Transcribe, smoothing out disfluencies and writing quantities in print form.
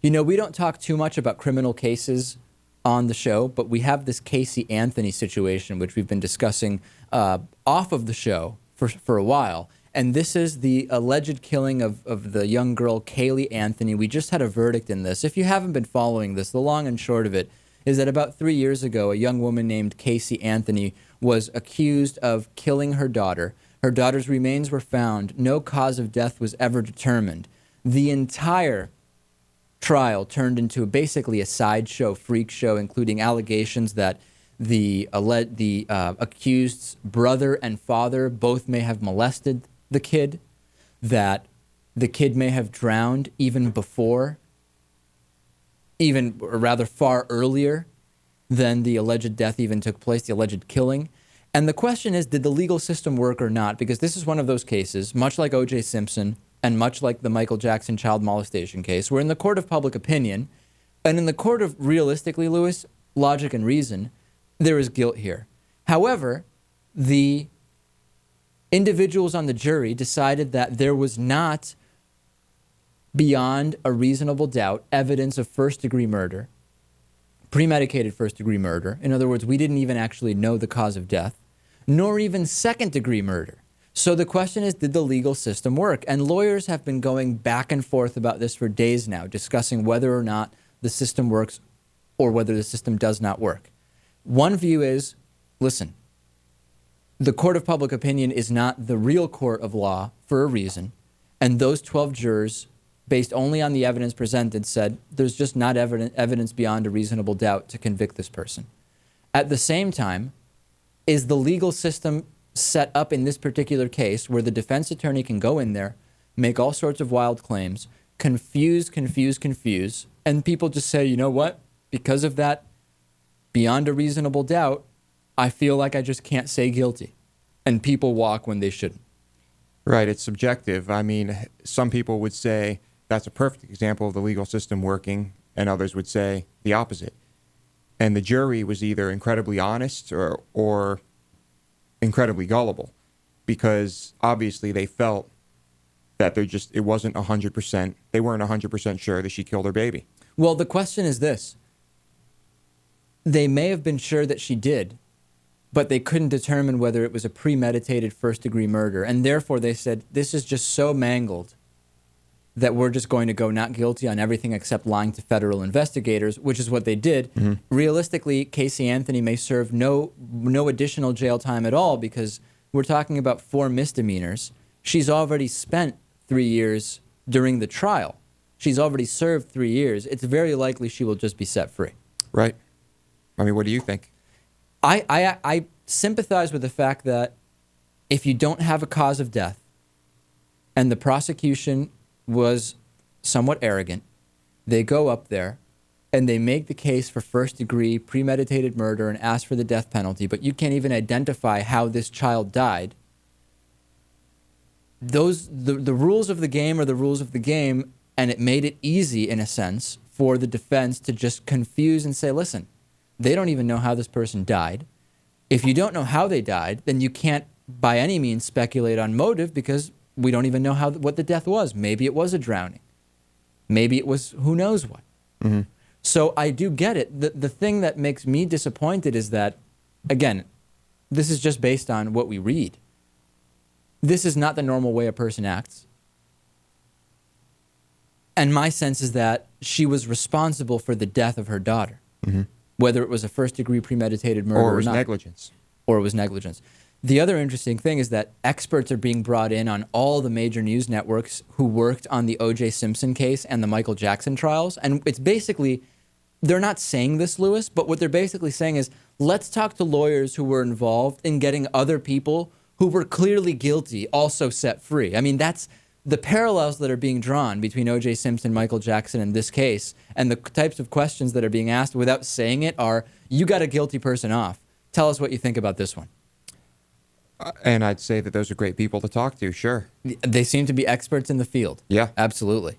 You know, we don't talk too much about criminal cases on the show, but we have this Casey Anthony situation, which we've been discussing off of the show for a while. And this is the alleged killing of the young girl, Kaylee Anthony. We just had a verdict in this. If you haven't been following this, the long and short of it is that about 3 years ago, a young woman named Casey Anthony was accused of killing her daughter. Her daughter's remains were found. No cause of death was ever determined. The entire trial turned into basically a sideshow, freak show, including allegations that the accused's brother and father both may have molested the kid, that the kid may have drowned even before, or rather far earlier than the alleged death even took place, the alleged killing. And the question is, did the legal system work or not? Because this is one of those cases, much like OJ Simpson and much like the Michael Jackson child molestation case, where in the court of public opinion and in the court of, realistically, Lewis, logic and reason, there is guilt here. However, the individuals on the jury decided that there was not, beyond a reasonable doubt, evidence of first-degree murder, premeditated first-degree murder. In other words, we didn't even actually know the cause of death, nor even second-degree murder. So the question is, did the legal system work? And lawyers have been going back and forth about this for days now, discussing whether or not the system works or whether the system does not work. One view is, listen, the court of public opinion is not the real court of law for a reason, and those 12 jurors, based only on the evidence presented, said there's just not evidence beyond a reasonable doubt to convict this person. At the same time, is the legal system set up in this particular case where the defense attorney can go in there, make all sorts of wild claims, confuse, and people just say, you know what? Because of that, beyond a reasonable doubt, I feel like I just can't say guilty. And people walk when they shouldn't. Right, it's subjective. I mean, some people would say that's a perfect example of the legal system working, and others would say the opposite. And the jury was either incredibly honest or incredibly gullible, because obviously they felt that it wasn't 100%. They weren't 100% sure that she killed her baby. Well, the question is this. They may have been sure that she did, but they couldn't determine whether it was a premeditated first-degree murder. And therefore, they said, this is just so mangled that we're just going to go not guilty on everything except lying to federal investigators, which is what they did. Mm-hmm. Realistically, Casey Anthony may serve no additional jail time at all, because we're talking about 4 misdemeanors. She's already spent 3 years during the trial. She's already served 3 years. It's very likely she will just be set free. Right. I mean, what do you think? I sympathize with the fact that if you don't have a cause of death and the prosecution was somewhat arrogant, they go up there and they make the case for first-degree premeditated murder and ask for the death penalty, but you can't even identify how this child died. The rules of the game are the rules of the game, and it made it easy, in a sense, for the defense to just confuse and say, listen, they don't even know how this person died. If you don't know how they died, then you can't by any means speculate on motive, because we don't even know what the death was. Maybe it was a drowning. Maybe it was who knows what. Mm-hmm. So I do get it. The thing that makes me disappointed is that, again, this is just based on what we read. This is not the normal way a person acts. And my sense is that she was responsible for the death of her daughter. Mm-hmm. Whether it was a first-degree premeditated murder or not. Or it was negligence. Or it was negligence. The other interesting thing is that experts are being brought in on all the major news networks who worked on the OJ Simpson case and the Michael Jackson trials. And it's basically, they're not saying this, Lewis, but what they're basically saying is, let's talk to lawyers who were involved in getting other people who were clearly guilty also set free. I mean, that's the parallels that are being drawn between OJ Simpson, Michael Jackson, and this case, and the types of questions that are being asked without saying it are, you got a guilty person off. Tell us what you think about this one. And I'd say that those are great people to talk to, sure. They seem to be experts in the field. Yeah. Absolutely.